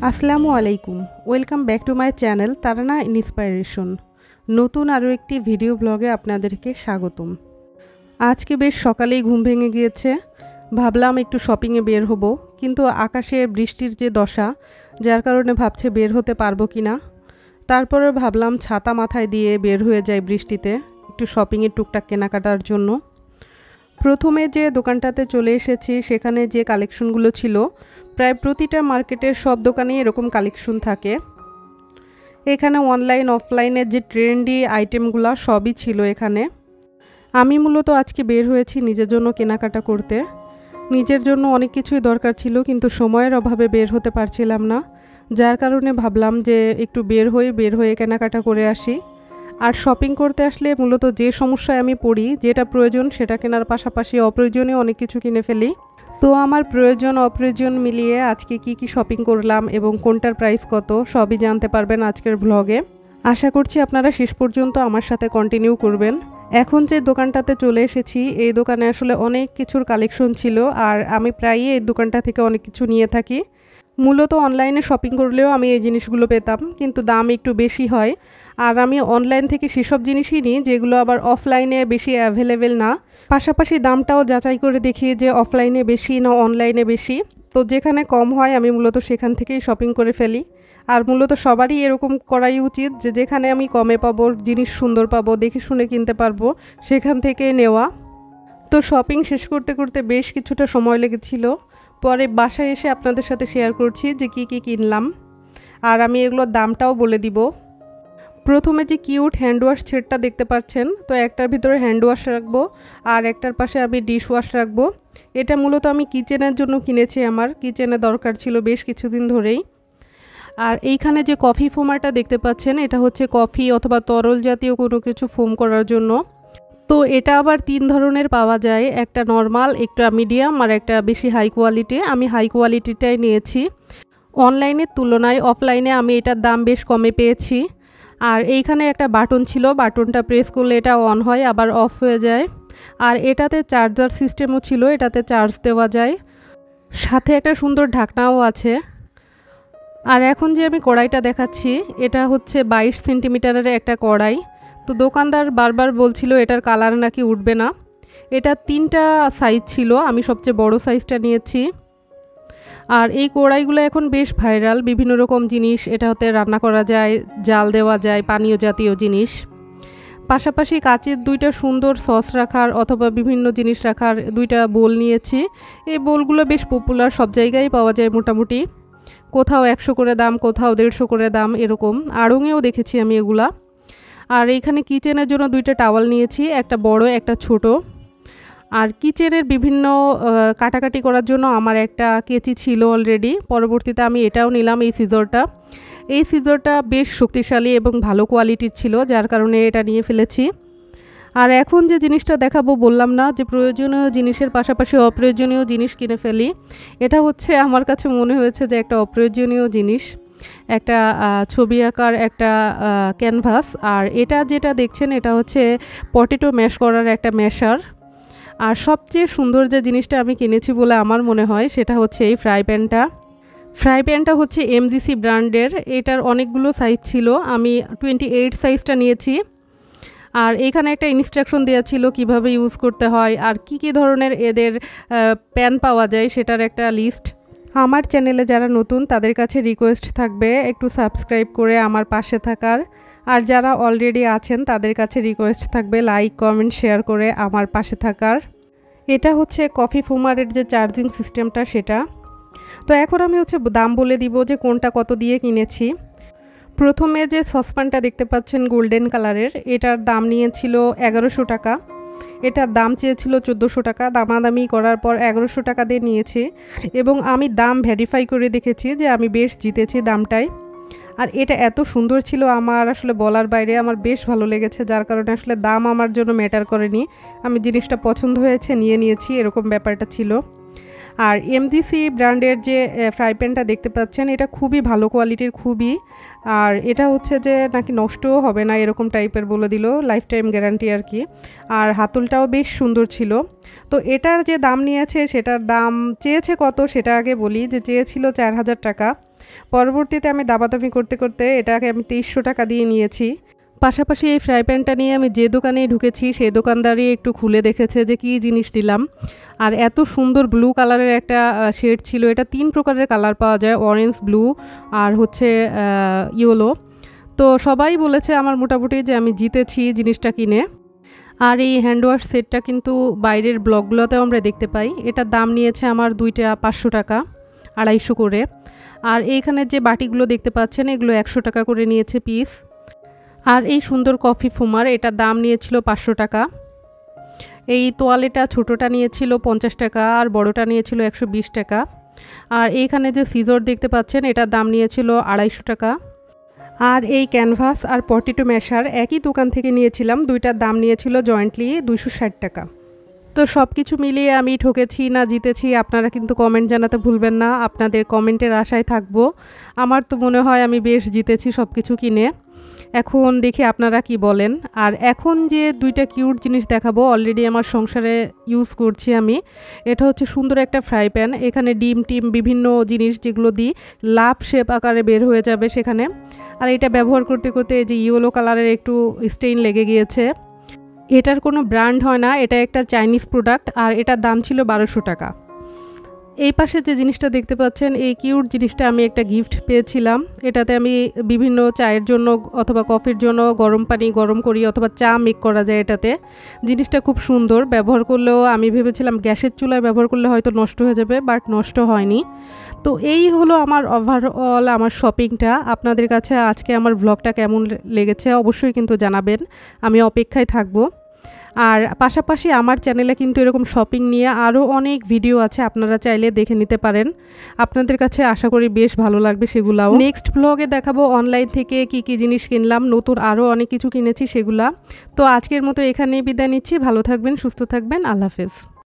আসসালামু আলাইকুম, welcome back to my channel Tarana inspiration. নতুন আরও একটি ভিডিও ব্লগে আপনাদেরকে স্বাগতম। আজকে বেশ সকালেই ঘুম ভেঙে গিয়েছে, ভাবলাম একটু শপিংয়ে বের হব, কিন্তু আকাশে বৃষ্টির যে দশা, যার কারণে ভাবছে বের হতে পারবো কি না। তারপরে ভাবলাম ছাতা মাথায় দিয়ে বের হয়ে যায় বৃষ্টিতে, একটু শপিংয়ের টুকটাক কেনাকাটার জন্য। প্রথমে যে দোকানটাতে চলে এসেছি সেখানে যে কালেকশনগুলো ছিল, প্রায় প্রতিটা মার্কেটের সব দোকানেই এরকম কালেকশন থাকে। এখানে অনলাইন অফলাইনের যে ট্রেন্ডি আইটেমগুলো সবই ছিল এখানে। আমি মূলত আজকে বের হয়েছি নিজের জন্য কেনাকাটা করতে। নিজের জন্য অনেক কিছুই দরকার ছিল, কিন্তু সময়ের অভাবে বের হতে পারছিলাম না, যার কারণে ভাবলাম যে একটু বের হয়ে কেনাকাটা করে আসি। আর শপিং করতে আসলে মূলত যে সমস্যায় আমি পড়ি, যেটা প্রয়োজন সেটা কেনার পাশাপাশি অপ্রয়োজনীয় অনেক কিছু কিনে ফেলি। তো আমার প্রয়োজন অপ্রয়োজন মিলিয়ে আজকে কি শপিং করলাম এবং কোনটার প্রাইস কত সবই জানতে পারবেন আজকের ব্লগে। আশা করছি আপনারা শেষ পর্যন্ত আমার সাথে কন্টিনিউ করবেন। এখন যে দোকানটাতে চলে এসেছি, এই দোকানে আসলে অনেক কিছুর কালেকশন ছিল, আর আমি প্রায়ই এই দোকানটা থেকে অনেক কিছু নিয়ে থাকি। মূলত অনলাইনে শপিং করলেও আমি এই জিনিসগুলো পেতাম, কিন্তু দাম একটু বেশি হয়। আর আমি অনলাইন থেকে সেসব জিনিসই নিই যেগুলো আবার অফলাইনে বেশি অ্যাভেলেবেল না। পাশাপাশি দামটাও যাচাই করে দেখি যে অফলাইনে বেশি না অনলাইনে বেশি। তো যেখানে কম হয় আমি মূলত সেখান থেকেই শপিং করে ফেলি। আর মূলত সবারই এরকম করাই উচিত, যে যেখানে আমি কমে পাবো, জিনিস সুন্দর পাবো, দেখে শুনে কিনতে পারবো, সেখান থেকে নেওয়া। তো শপিং শেষ করতে করতে বেশ কিছুটা সময় লেগেছিল। পরে বাসায় এসে আপনাদের সাথে শেয়ার করছি যে কি কিনলাম, আর আমি এগুলোর দামটাও বলে দিব। প্রথমে যে কিউট হ্যান্ড ওয়াশ সেটটা দেখতে পাচ্ছেন, তো একটার ভিতরে হ্যান্ড ওয়াশ রাখবো আর একটার পাশে আমি ডিশ ওয়াশ রাখবো। এটা মূলত আমি কিচেনের জন্য কিনেছি, আমার কিচেনে দরকার ছিল বেশ কিছুদিন ধরেই। আর এইখানে যে কফি ফোমারটা দেখতে পাচ্ছেন, এটা হচ্ছে কফি অথবা তরল জাতীয় কোনো কিছু ফোম করার জন্য। তো এটা আবার 3 ধরনের পাওয়া যায়, একটা নর্মাল, একটা মিডিয়াম আর একটা বেশি হাই কোয়ালিটি। আমি হাই কোয়ালিটিটাই নিয়েছি। অনলাইনের তুলনায় অফলাইনে আমি এটার দাম বেশ কমে পেয়েছি। আর এইখানে একটা বাটন ছিল, বাটনটা প্রেস করলে এটা অন হয় আবার অফ হয়ে যায়। আর এটাতে চার্জার সিস্টেমও ছিল, এটাতে চার্জ দেওয়া যায়, সাথে একটা সুন্দর ঢাকনাও আছে। আর এখন যে আমি কড়াইটা দেখাচ্ছি, এটা হচ্ছে 22 সেন্টিমিটারের একটা কড়াই। তো দোকানদার বারবার বলছিল এটার কালার নাকি উঠবে না। এটা 3টা সাইজ ছিল, আমি সবচেয়ে বড় সাইজটা নিয়েছি। আর এই কড়াইগুলো এখন বেশ ভাইরাল, বিভিন্ন রকম জিনিস এটাতে রান্না করা যায়, জাল দেওয়া যায়, পানীয় জাতীয় জিনিস। পাশাপাশি কাচের 2টা সুন্দর সস রাখার অথবা বিভিন্ন জিনিস রাখার 2টা বোল নিয়েছি। এই বোলগুলো বেশ পপুলার, সব জায়গায় পাওয়া যায় মোটামুটি। কোথাও 100 করে দাম, কোথাও 150 করে দাম, এরকম আড়ংয়েও দেখেছি আমি এগুলা। আর এইখানে কিচেনের জন্য 2টা টাওয়াল নিয়েছি, একটা বড় একটা ছোট। আর কিচেনের বিভিন্ন কাটাকাটি করার জন্য আমার একটা কেচি ছিল অলরেডি, পরবর্তীতে আমি এটাও নিলাম, এই সিজরটা। এই সিজরটা বেশ শক্তিশালী এবং ভালো কোয়ালিটির ছিল, যার কারণে এটা নিয়ে ফেলেছি। আর এখন যে জিনিসটা দেখাবো, বললাম না যে প্রয়োজনীয় জিনিসের পাশাপাশি অপ্রয়োজনীয় জিনিস কিনে ফেলি, এটা হচ্ছে আমার কাছে মনে হয়েছে যে একটা অপ্রয়োজনীয় জিনিস, একটা ছবি আঁকার একটা ক্যানভাস। আর এটা যেটা দেখছেন, এটা হচ্ছে পটেটো ম্যাশ করার একটা ম্যাশার। আর সবচেয়ে সুন্দর যে জিনিসটা আমি কিনেছি বলে আমার মনে হয়, সেটা হচ্ছে এই ফ্রাই প্যানটা হচ্ছে এমজিসি ব্র্যান্ডের। এটার অনেকগুলো সাইজ ছিল, আমি 28 সাইজটা নিয়েছি। আর এখানে একটা ইনস্ট্রাকশন দেওয়া ছিল কিভাবে ইউজ করতে হয় আর কি ধরনের এদের প্যান পাওয়া যায়, সেটার একটা লিস্ট। আমার চ্যানেলে যারা নতুন তাদের কাছে রিকোয়েস্ট থাকবে একটু সাবস্ক্রাইব করে আমার পাশে থাকার, আর যারা অলরেডি আছেন তাদের কাছে রিকোয়েস্ট থাকবে লাইক কমেন্ট শেয়ার করে আমার পাশে থাকার। এটা হচ্ছে কফি ফোমারের যে চার্জিং সিস্টেমটা, সেটা। তো এখন আমি হচ্ছে দাম বলে দিব যে কোনটা কত দিয়ে কিনেছি। প্রথমে যে সসপ্যানটা দেখতে পাচ্ছেন গোল্ডেন কালারের, এটার দাম নিয়েছিল 1100 টাকা। এটার দাম চেয়েছিল 1400 টাকা, দামাদামি করার পর 1100 টাকা দিয়ে নিয়েছি। এবং আমি দাম ভেরিফাই করে দেখেছি যে আমি বেশ জিতেছি দামটায়। আর এটা এত সুন্দর ছিল, আমার আসলে বলার বাইরে, আমার বেশ ভালো লেগেছে, যার কারণে আসলে দাম আমার জন্য ম্যাটার করেনি। আমি জিনিসটা পছন্দ হয়েছে নিয়ে নিয়েছি, এরকম ব্যাপারটা ছিল। আর এমজিসি ব্র্যান্ডের যে ফ্রাই প্যানটা দেখতে পাচ্ছেন, এটা খুবই ভালো কোয়ালিটির, খুবই। আর এটা হচ্ছে যে নাকি নষ্টও হবে না এরকম টাইপের বলে দিল, লাইফ টাইম গ্যারান্টি আর কি। আর হাতলটাও বেশ সুন্দর ছিল। তো এটার যে দাম নিয়েছে, সেটার দাম চেয়েছে কত সেটা আগে বলি, যে চেয়েছিল 4000 টাকা। পরবর্তীতে আমি দামাদামি করতে করতে এটাকে আমি 2300 টাকা দিয়ে নিয়েছি। পাশাপাশি এই ফ্রাই প্যানটা নিয়ে আমি যে দোকানেই ঢুকেছি সেই দোকানদারই একটু খুলে দেখেছে যে কী জিনিস নিলাম। আর এত সুন্দর ব্লু কালারের একটা শেড ছিল। এটা 3 প্রকারের কালার পাওয়া যায়, অরেঞ্জ, ব্লু আর হচ্ছে ইয়েলো। তো সবাই বলেছে আমার মোটামুটি যে আমি জিতেছি জিনিসটা কিনে। আর এই হ্যান্ড ওয়াশ সেটটা কিন্তু বাইরের ব্লগগুলোতেও আমরা দেখতে পাই। এটার দাম নিয়েছে আমার 2টা 500 টাকা, 250 করে। আর এইখানে যে বাটিগুলো দেখতে পাচ্ছেন এগুলো 100 টাকা করে নিয়েছে পিস। আর এই সুন্দর কফি ফুমার, এটার দাম নিয়েছিল 500 টাকা। এই তোয়ালেটা ছোটোটা নিয়েছিল 50 টাকা আর বড়টা নিয়েছিল 120 টাকা। আর এইখানে যে সিজর দেখতে পাচ্ছেন এটার দাম নিয়েছিল 250 টাকা। আর এই ক্যানভাস আর পটেটো ম্যাশার একই দোকান থেকে নিয়েছিলাম, দুইটার দাম নিয়েছিল জয়েন্টলি 260 টাকা। তো সব কিছু মিলিয়ে আমি ঠকেছি না জিতেছি আপনারা কিন্তু কমেন্ট জানাতে ভুলবেন না, আপনাদের কমেন্টের আশায় থাকবো। আমার তো মনে হয় আমি বেশ জিতেছি সব কিছু কিনে। এখন দেখি আপনারা কি বলেন। আর এখন যে 2টা কিউট জিনিস দেখাবো অলরেডি আমার সংসারে ইউজ করছি আমি। এটা হচ্ছে সুন্দর একটা ফ্রাই প্যান, এখানে ডিম টিম বিভিন্ন জিনিস যেগুলো দিই লাভ শেপ আকারে বের হয়ে যাবে সেখানে। আর এটা ব্যবহার করতে করতে এই যে ইয়েলো কালারের একটু স্টেইন লেগে গিয়েছে। এটার কোনো ব্র্যান্ড হয় না, এটা একটা চাইনিজ প্রোডাক্ট আর এটার দাম ছিল 1200 টাকা। এই পাশে যে জিনিসটা দেখতে পাচ্ছেন এই কিউট জিনিসটা আমি একটা গিফট পেয়েছিলাম। এটাতে আমি বিভিন্ন চায়ের জন্য অথবা কফির জন্য গরম পানি গরম করি অথবা চা মেক করা যায় এটাতে। জিনিসটা খুব সুন্দর, ব্যবহার করলেও আমি ভেবেছিলাম গ্যাসের চুলায় ব্যবহার করলে হয়তো নষ্ট হয়ে যাবে, বাট নষ্ট হয়নি। তো এই হলো আমার ওভারঅল আমার শপিংটা। আপনাদের কাছে আজকে আমার ব্লগটা কেমন লেগেছে অবশ্যই কিন্তু জানাবেন, আমি অপেক্ষায় থাকবো। আর পাশাপাশি আমার চ্যানেলে কিন্তু এরকম শপিং নিয়ে আরও অনেক ভিডিও আছে, আপনারা চাইলে দেখে নিতে পারেন। আপনাদের কাছে আশা করি বেশ ভালো লাগবে সেগুলাও। নেক্সট ব্লগে দেখাবো অনলাইন থেকে কি কি জিনিস কিনলাম, নতুন আরও অনেক কিছু কিনেছি সেগুলা। তো আজকের মতো এখানেই বিদায় নিচ্ছি, ভালো থাকবেন, সুস্থ থাকবেন, আল্লাহ হাফেজ।